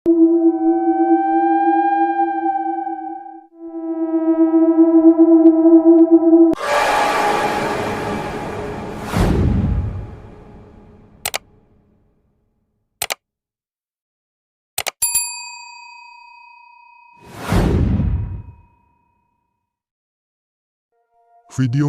Video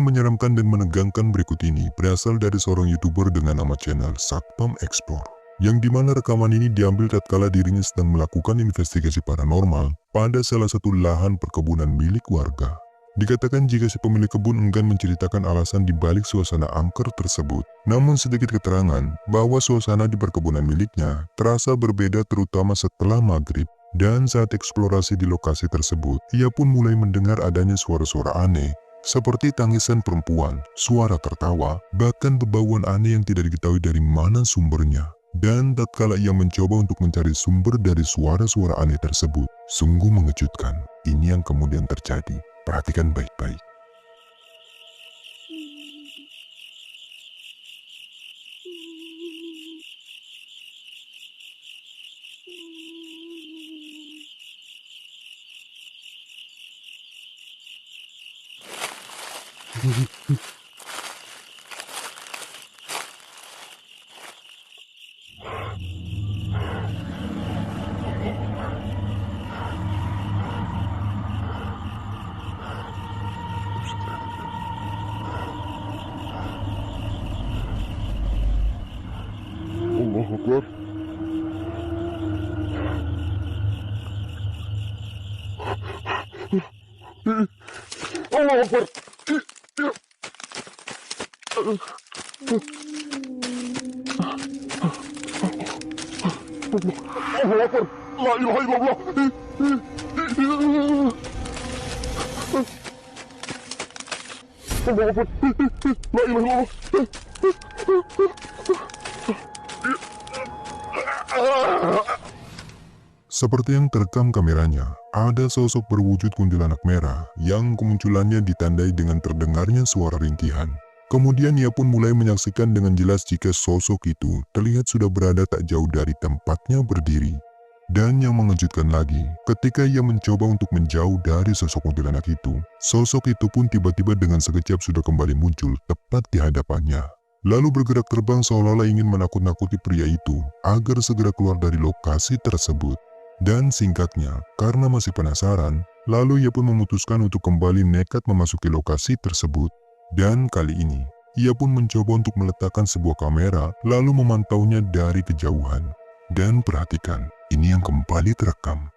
menyeramkan dan menegangkan berikut ini berasal dari seorang YouTuber dengan nama channel Satpam Explore, yang dimana rekaman ini diambil tatkala dirinya sedang melakukan investigasi paranormal pada salah satu lahan perkebunan milik warga. Dikatakan jika si pemilik kebun enggan menceritakan alasan di balik suasana angker tersebut. Namun sedikit keterangan bahwa suasana di perkebunan miliknya terasa berbeda terutama setelah maghrib. Dan saat eksplorasi di lokasi tersebut, ia pun mulai mendengar adanya suara-suara aneh seperti tangisan perempuan, suara tertawa, bahkan bebauan aneh yang tidak diketahui dari mana sumbernya. Dan tatkala ia mencoba untuk mencari sumber dari suara-suara aneh tersebut, sungguh mengejutkan. Ini yang kemudian terjadi. Perhatikan baik-baik. Allahu Akbar. Allahu Akbar. Allahu Akbar. La ilaha illallah. Allahu Akbar. La ilaha illallah. Seperti yang terekam kameranya, ada sosok berwujud kuntilanak merah yang kemunculannya ditandai dengan terdengarnya suara rintihan. Kemudian ia pun mulai menyaksikan dengan jelas jika sosok itu terlihat sudah berada tak jauh dari tempatnya berdiri. Dan yang mengejutkan lagi, ketika ia mencoba untuk menjauh dari sosok kuntilanak itu, sosok itu pun tiba-tiba dengan sekejap sudah kembali muncul tepat di hadapannya. Lalu bergerak terbang seolah-olah ingin menakut-nakuti pria itu agar segera keluar dari lokasi tersebut. Dan singkatnya, karena masih penasaran, lalu ia pun memutuskan untuk kembali nekat memasuki lokasi tersebut. Dan kali ini, ia pun mencoba untuk meletakkan sebuah kamera lalu memantaunya dari kejauhan. Dan perhatikan, ini yang kembali terekam.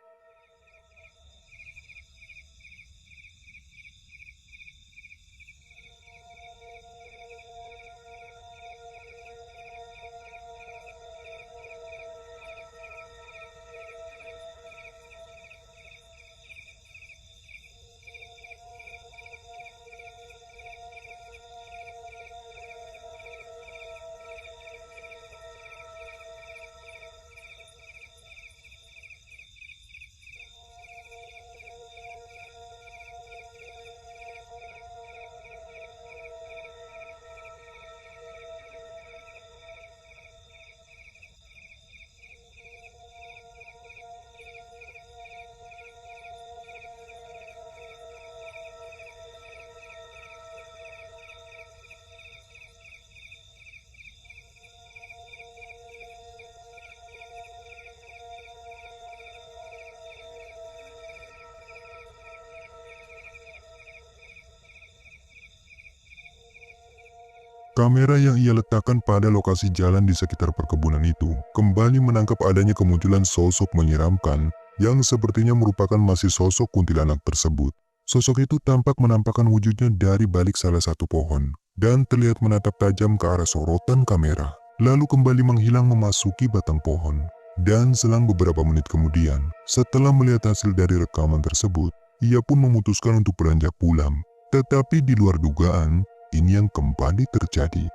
Kamera yang ia letakkan pada lokasi jalan di sekitar perkebunan itu kembali menangkap adanya kemunculan sosok menyeramkan yang sepertinya merupakan masih sosok kuntilanak tersebut. Sosok itu tampak menampakkan wujudnya dari balik salah satu pohon dan terlihat menatap tajam ke arah sorotan kamera, lalu kembali menghilang memasuki batang pohon. Dan selang beberapa menit kemudian, setelah melihat hasil dari rekaman tersebut, ia pun memutuskan untuk beranjak pulang. Tetapi di luar dugaan, ini yang kembali terjadi.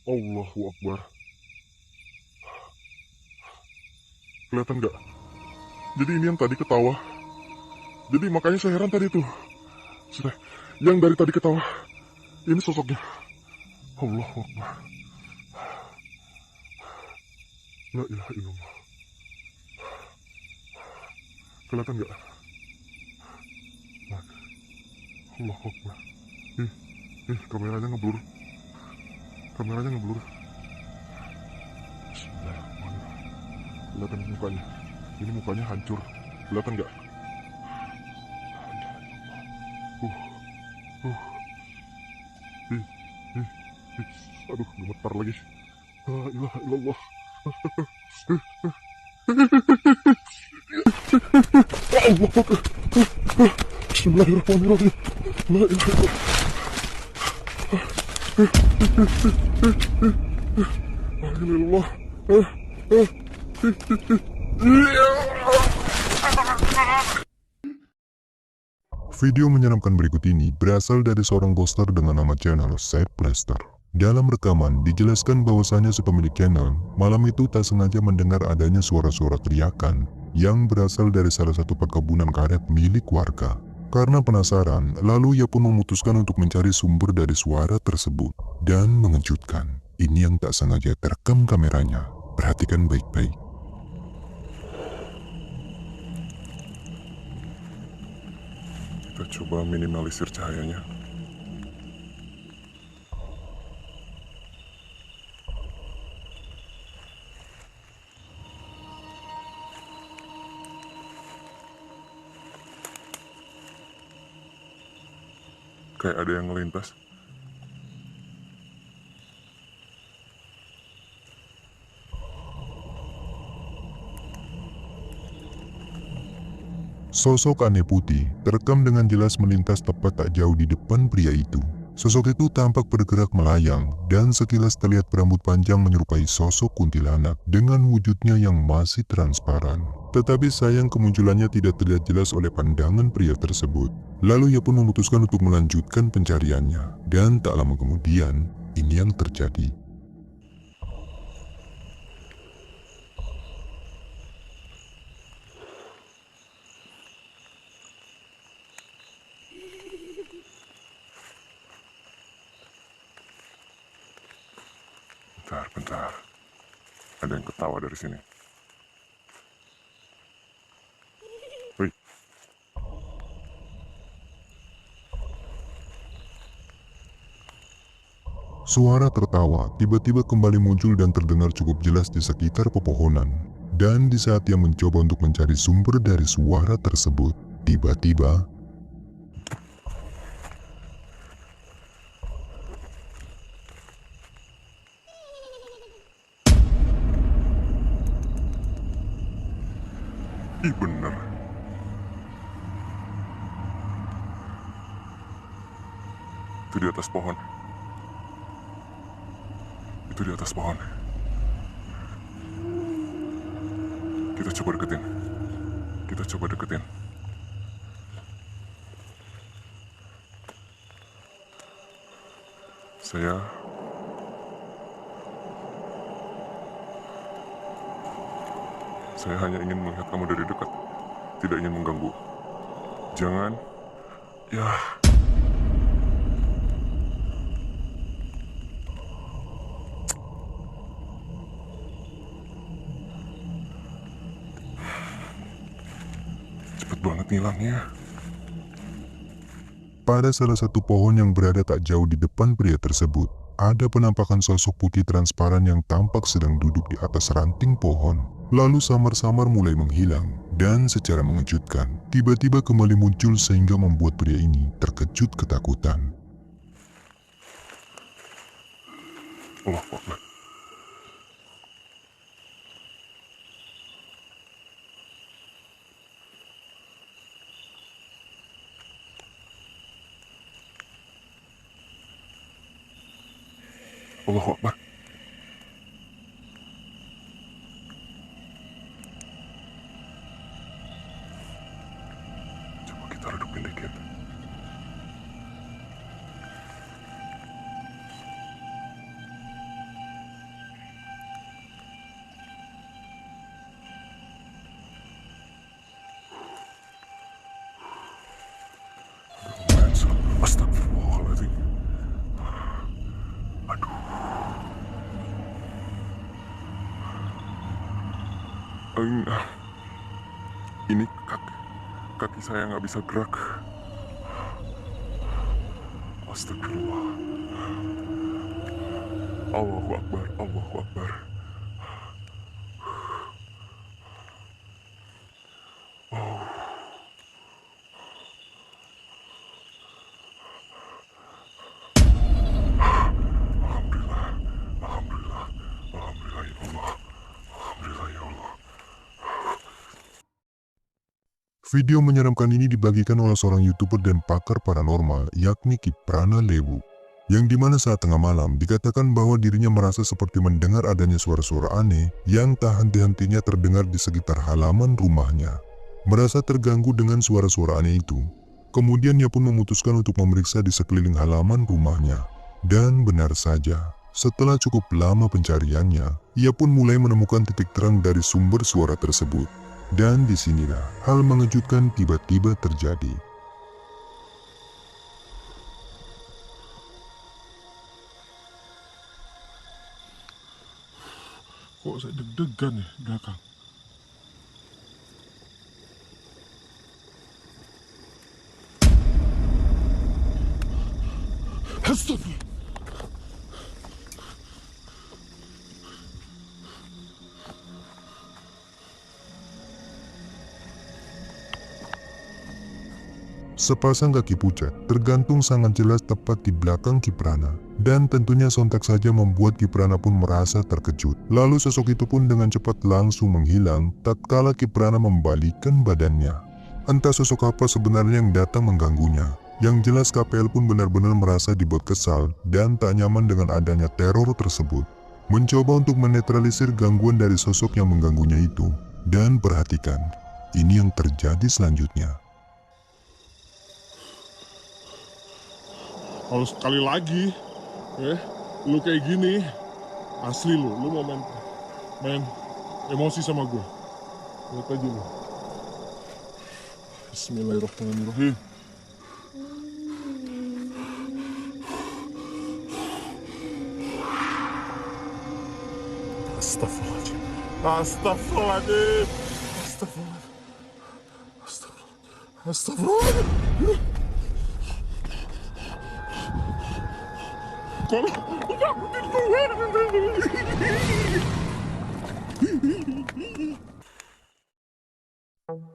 Allahu Akbar. Kelihatan nggak? Jadi ini yang tadi ketawa. Jadi makanya saya heran tadi tuh. Sudah, yang dari tadi ketawa. Ini sosoknya. Allah Akbar. La ilaha illallah. Kelihatan nggak? Nah, Allah Akbar. Kameranya ngeblur. Bismillahirrahmanirrahim. Kelihatan mukanya. Ini mukanya hancur. Kelihatan nggak? Aduh, gemetar lagi. La ilaha illallah. Allah Akbar. Bismillahirrahmanirrahim. La ilaha illallah. La ilaha illallah. Video menyeramkan berikut ini berasal dari seorang poster dengan nama channel Safe Blaster. Dalam rekaman dijelaskan bahwasannya si pemilik channel malam itu tak sengaja mendengar adanya suara-suara teriakan yang berasal dari salah satu perkebunan karet milik warga. Karena penasaran, lalu ia pun memutuskan untuk mencari sumber dari suara tersebut. Dan mengejutkan, ini yang tak sengaja terekam kameranya. Perhatikan baik-baik. Kita coba minimalisir cahayanya. Kayak ada yang melintas. Sosok aneh putih terekam dengan jelas melintas tepat tak jauh di depan pria itu. Sosok itu tampak bergerak melayang dan sekilas terlihat berambut panjang menyerupai sosok kuntilanak dengan wujudnya yang masih transparan. Tetapi sayang kemunculannya tidak terlihat jelas oleh pandangan pria tersebut. Lalu ia pun memutuskan untuk melanjutkan pencariannya. Dan tak lama kemudian, ini yang terjadi. Bentar. Ada yang ketawa dari sini. Wih. Suara tertawa tiba-tiba kembali muncul dan terdengar cukup jelas di sekitar pepohonan. Dan di saat ia mencoba untuk mencari sumber dari suara tersebut, tiba-tiba Ih, bener. Itu di atas pohon. Kita coba deketin. Saya hanya ingin melihat kamu dari dekat. Tidak ingin mengganggu. Jangan. Ya. Cepet banget ngilangnya. pada salah satu pohon yang berada tak jauh di depan pria tersebut, ada penampakan sosok putih transparan yang tampak sedang duduk di atas ranting pohon. Lalu samar-samar mulai menghilang, dan secara mengejutkan, tiba-tiba kembali muncul sehingga membuat pria ini terkejut ketakutan. Allah Akbar. Allahu Akbar. Coba kita redupin dikit. Astagfirullahaladzim. Eng, ini kaki saya nggak bisa gerak. Astagfirullah. Allahu Akbar, Allahu Akbar. Alhamdulillah, Alhamdulillah, Alhamdulillah ya Allah, Alhamdulillah ya Allah. Video menyeramkan ini dibagikan oleh seorang YouTuber dan pakar paranormal, yakni Kiprana Lewu. Yang dimana saat tengah malam dikatakan bahwa dirinya merasa seperti mendengar adanya suara-suara aneh yang tak henti-hentinya terdengar di sekitar halaman rumahnya. Merasa terganggu dengan suara-suara aneh itu, kemudian ia pun memutuskan untuk memeriksa di sekeliling halaman rumahnya. Dan benar saja, setelah cukup lama pencariannya, ia pun mulai menemukan titik terang dari sumber suara tersebut. Dan disinilah hal mengejutkan tiba-tiba terjadi. Kok saya deg-degan ya belakang? Astagfirullah. Sepasang kaki pucat tergantung sangat jelas tepat di belakang Kiprana. Dan tentunya sontak saja membuat Kiprana pun merasa terkejut. Lalu sosok itu pun dengan cepat langsung menghilang tatkala Kiprana membalikkan badannya. Entah sosok apa sebenarnya yang datang mengganggunya. Yang jelas KPL pun benar-benar merasa dibuat kesal dan tak nyaman dengan adanya teror tersebut. Mencoba untuk menetralisir gangguan dari sosok yang mengganggunya itu. Dan perhatikan, ini yang terjadi selanjutnya. Kalau sekali lagi, lu kayak gini, asli lu mau main emosi sama gue. Lihat aja lu. Bismillahirrahmanirrahim. Astagfirullahaladzim. Astagfirullahaladzim. Astagfirullahaladzim. Astagfirullahaladzim.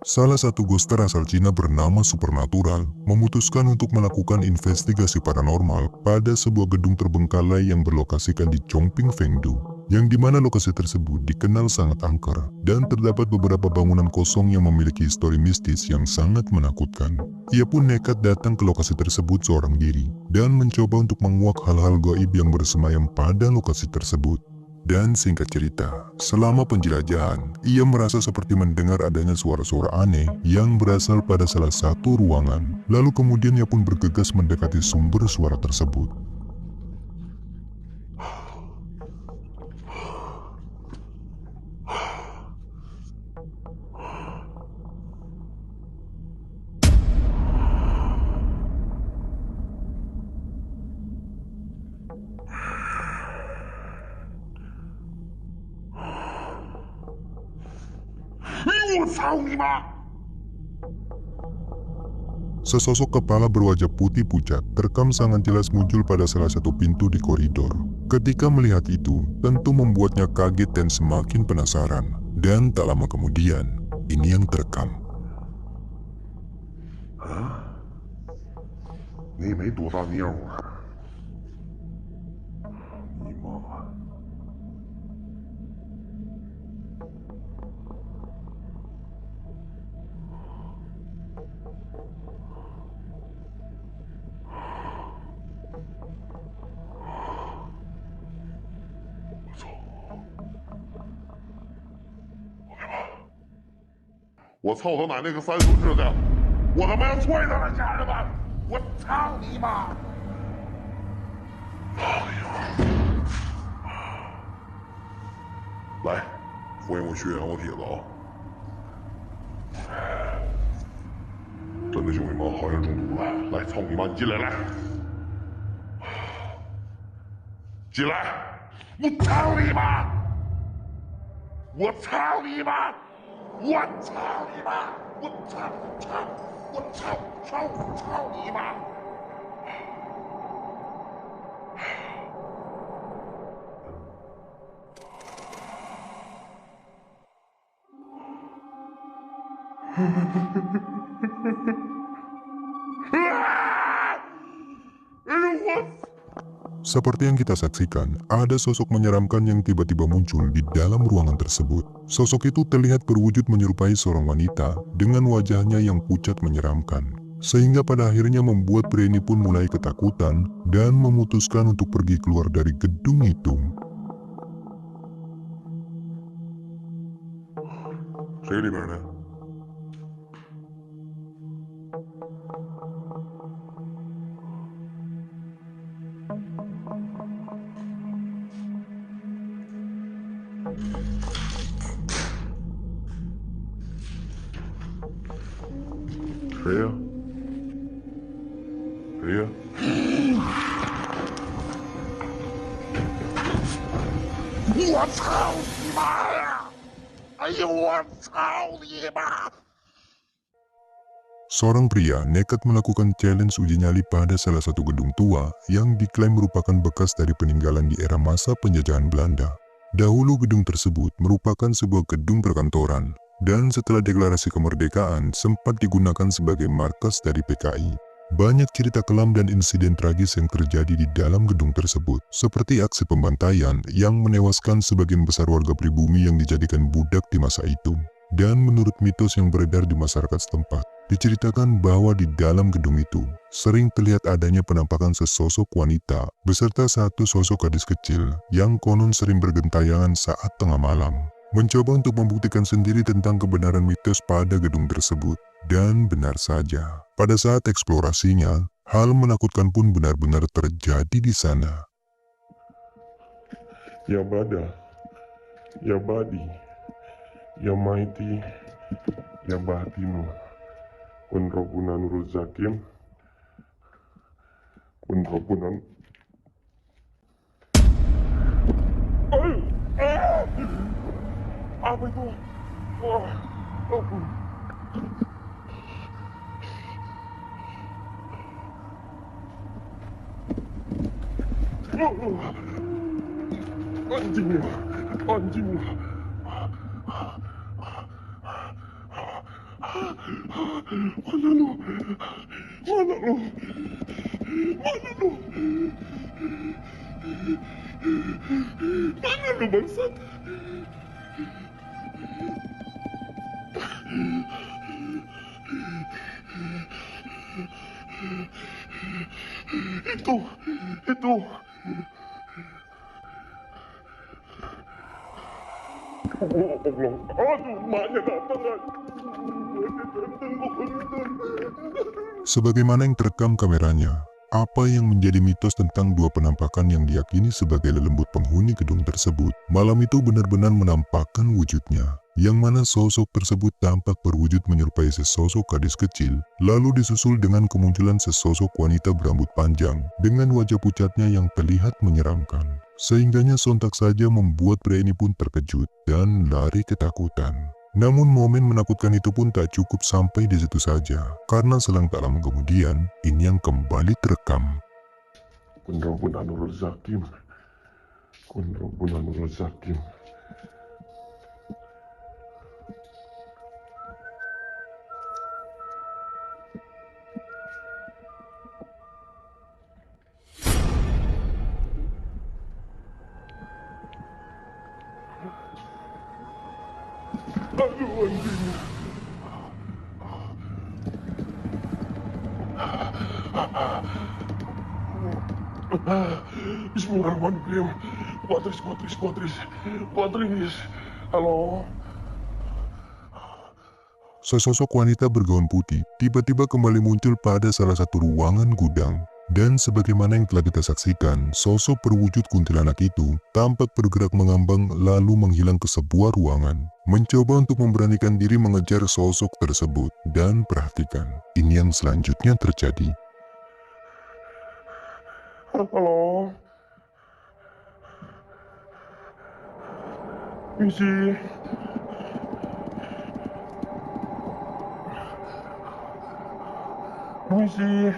Salah satu ghoster asal Cina bernama Supernatural memutuskan untuk melakukan investigasi paranormal pada sebuah gedung terbengkalai yang berlokasikan di Chongping Fengdu, yang dimana lokasi tersebut dikenal sangat angker dan terdapat beberapa bangunan kosong yang memiliki histori mistis yang sangat menakutkan. Ia pun nekat datang ke lokasi tersebut seorang diri dan mencoba untuk menguak hal-hal gaib yang bersemayam pada lokasi tersebut. Dan singkat cerita, selama penjelajahan, ia merasa seperti mendengar adanya suara-suara aneh yang berasal pada salah satu ruangan. Lalu kemudian ia pun bergegas mendekati sumber suara tersebut. Sesosok kepala berwajah putih pucat terekam sangat jelas muncul pada salah satu pintu di koridor. Ketika melihat itu, tentu membuatnya kaget dan semakin penasaran. Dan tak lama kemudian, ini yang terekam. Hah? 你没多大妞啊？你妈！我操！我操他奶奶个三孙子的！我他妈要踹他了，家人们！我操你妈！来，欢迎我血缘我铁子啊！真的兄弟们好像中毒了，来，操你妈！你进来，来，进来！我操你妈！我操你妈！我操你妈！我操操！我操操操你妈！Seperti yang kita saksikan, ada sosok menyeramkan yang tiba-tiba muncul di dalam ruangan tersebut. Sosok itu terlihat berwujud menyerupai seorang wanita dengan wajahnya yang pucat menyeramkan. Sehingga pada akhirnya membuat pria ini pun mulai ketakutan dan memutuskan untuk pergi keluar dari gedung itu. Saya di mana? Saya? Saya?我操你妈呀！哎呦我操你妈！ Seorang pria nekat melakukan challenge uji nyali pada salah satu gedung tua yang diklaim merupakan bekas dari peninggalan di era masa penjajahan Belanda. Dahulu gedung tersebut merupakan sebuah gedung perkantoran dan setelah deklarasi kemerdekaan sempat digunakan sebagai markas dari PKI. Banyak cerita kelam dan insiden tragis yang terjadi di dalam gedung tersebut, seperti aksi pembantaian yang menewaskan sebagian besar warga pribumi yang dijadikan budak di masa itu. Dan menurut mitos yang beredar di masyarakat setempat, diceritakan bahwa di dalam gedung itu sering terlihat adanya penampakan sesosok wanita beserta satu sosok gadis kecil yang konon sering bergentayangan saat tengah malam. Mencoba untuk membuktikan sendiri tentang kebenaran mitos pada gedung tersebut. Dan benar saja, pada saat eksplorasinya, hal menakutkan pun benar-benar terjadi di sana. Ya Bada, Ya Badi, Ya Maiti, Ya Batinu, Kun Robbuna Nurul Zakim, Kun Robbuna... Apa itu? Oh, oh. Anjingnya, anjingnya. Mana lu? Mana lu? Mana lu? Mana lu bangsat? Itu. Oh, Allah. Aduh, maknya datang. Sebagaimana yang terekam kameranya, apa yang menjadi mitos tentang dua penampakan yang diyakini sebagai lelembut penghuni gedung tersebut, malam itu benar-benar menampakkan wujudnya, yang mana sosok tersebut tampak berwujud menyerupai sesosok gadis kecil, lalu disusul dengan kemunculan sesosok wanita berambut panjang, dengan wajah pucatnya yang terlihat menyeramkan. Sehingganya sontak saja membuat pria ini pun terkejut dan lari ketakutan. Namun momen menakutkan itu pun tak cukup sampai di situ saja, karena selang tak lama kemudian, ini yang kembali terekam. Kun Robbuna Nurul Zakim. Kun Robbuna Nurul Zakim. Aduh, anjing. Bismillahirrahmanirrahim. Kuatris. Halo. Sesosok wanita bergaun putih tiba-tiba kembali muncul pada salah satu ruangan gudang. Dan sebagaimana yang telah kita saksikan, sosok berwujud kuntilanak itu tampak bergerak mengambang lalu menghilang ke sebuah ruangan. Mencoba untuk memberanikan diri mengejar sosok tersebut. Dan perhatikan, ini yang selanjutnya terjadi. Halo. Misi. Permisi.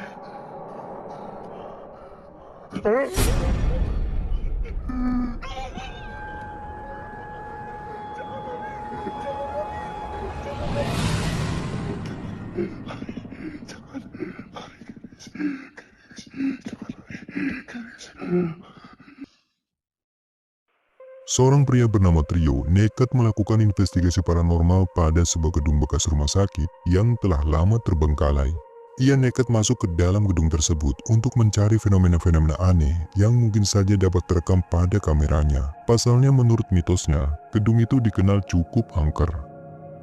Seorang pria bernama Trio nekat melakukan investigasi paranormal pada sebuah gedung bekas rumah sakit yang telah lama terbengkalai. Ia nekat masuk ke dalam gedung tersebut untuk mencari fenomena-fenomena aneh yang mungkin saja dapat terekam pada kameranya. Pasalnya menurut mitosnya, gedung itu dikenal cukup angker.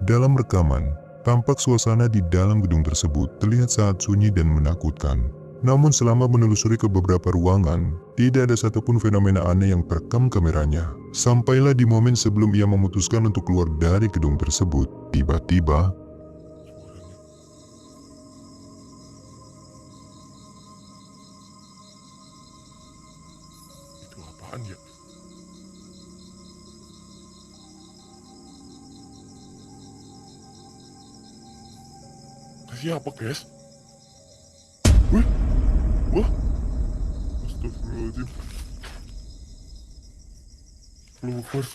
Dalam rekaman, tampak suasana di dalam gedung tersebut terlihat sangat sunyi dan menakutkan. Namun selama menelusuri ke beberapa ruangan, tidak ada satupun fenomena aneh yang terekam kameranya. Sampailah di momen sebelum ia memutuskan untuk keluar dari gedung tersebut, tiba-tiba Itu apaan ya? Siapa, guys? Wih, wah, astagfirullahaladzim. Allahu Akbar.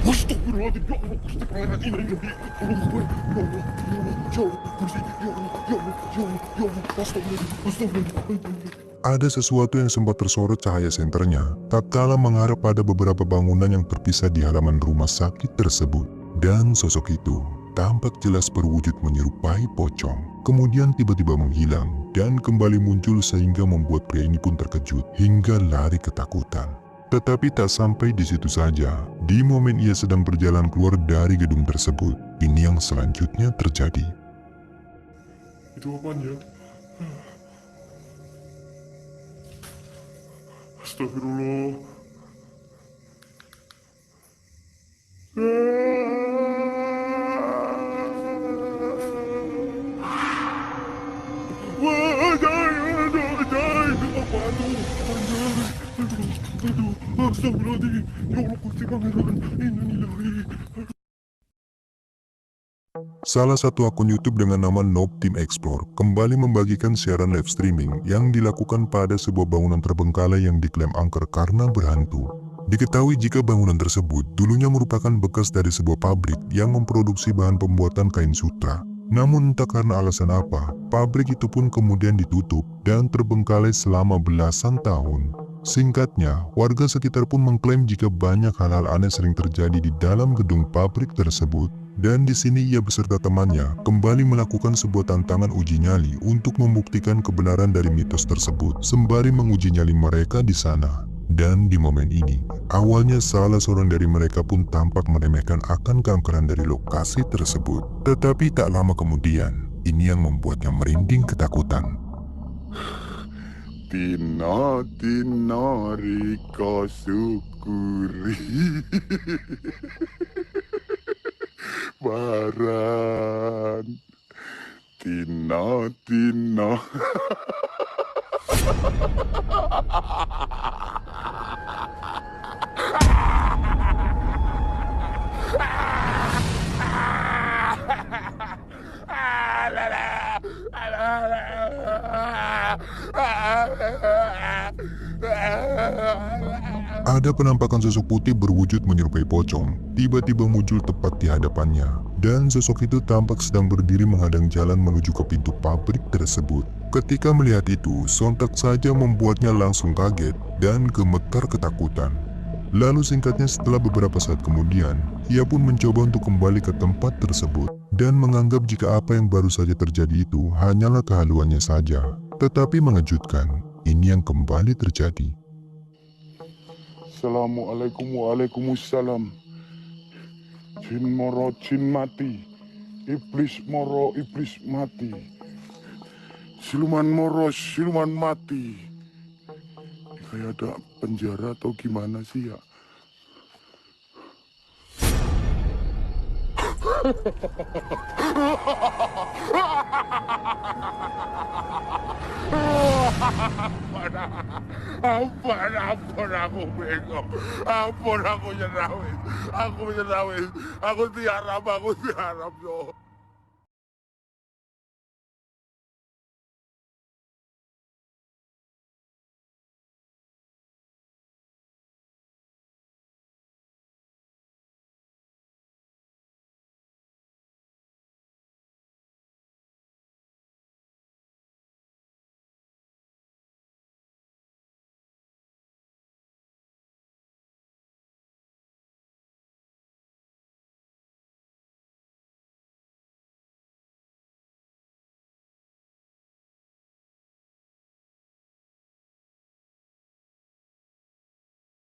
Astagfirullahaladzim, ya Allah, Gusti Pangeran ini. Allahu Akbar, ya Allah, ya Allah, ya Allah, Gusti, ya Allah, ya Allah, ya Allah, ya Allah, astagfirullahaladzim, astagfirullahaladzim. ada sesuatu yang sempat tersorot cahaya senternya, tak kalah mengarah pada beberapa bangunan yang terpisah di halaman rumah sakit tersebut. Dan sosok itu tampak jelas berwujud menyerupai pocong. Kemudian tiba-tiba menghilang dan kembali muncul sehingga membuat pria ini pun terkejut hingga lari ketakutan. Tetapi tak sampai di situ saja. Di momen ia sedang berjalan keluar dari gedung tersebut, ini yang selanjutnya terjadi. Itu apaan ya? Astagfirullah. Wah, apaan tuh? Aduh, astagfirullahaladzim. Ya Allah, Gusti Pangeran, innalillahi. Salah satu akun YouTube dengan nama Noob Team Explore kembali membagikan siaran live streaming yang dilakukan pada sebuah bangunan terbengkalai yang diklaim angker karena berhantu. Diketahui jika bangunan tersebut dulunya merupakan bekas dari sebuah pabrik yang memproduksi bahan pembuatan kain sutra. Namun entah karena alasan apa, pabrik itu pun kemudian ditutup dan terbengkalai selama belasan tahun. Singkatnya, warga sekitar pun mengklaim jika banyak hal-hal aneh sering terjadi di dalam gedung pabrik tersebut. Dan di sini ia beserta temannya kembali melakukan sebuah tantangan uji nyali untuk membuktikan kebenaran dari mitos tersebut sembari menguji nyali mereka di sana. Dan di momen ini, awalnya salah seorang dari mereka pun tampak meremehkan akan keangkeran dari lokasi tersebut. Tetapi tak lama kemudian, ini yang membuatnya merinding ketakutan. Tina Rika syukuri Baran Tina Ada penampakan sosok putih berwujud menyerupai pocong, tiba-tiba muncul tepat di hadapannya. Dan sosok itu tampak sedang berdiri menghadang jalan menuju ke pintu pabrik tersebut. Ketika melihat itu, sontak saja membuatnya langsung kaget dan gemetar ketakutan. Lalu singkatnya setelah beberapa saat kemudian, ia pun mencoba untuk kembali ke tempat tersebut dan menganggap jika apa yang baru saja terjadi itu hanyalah kehaluannya saja. Tetapi mengejutkan, ini yang kembali terjadi. Assalamualaikum waalaikumsalam. Jin moro jin mati. Iblis moro iblis mati. Siluman moro siluman mati. Kayak ada penjara atau gimana sih ya? Ampun aku bego. Ampun aku nyerawis. Aku tiarap yo.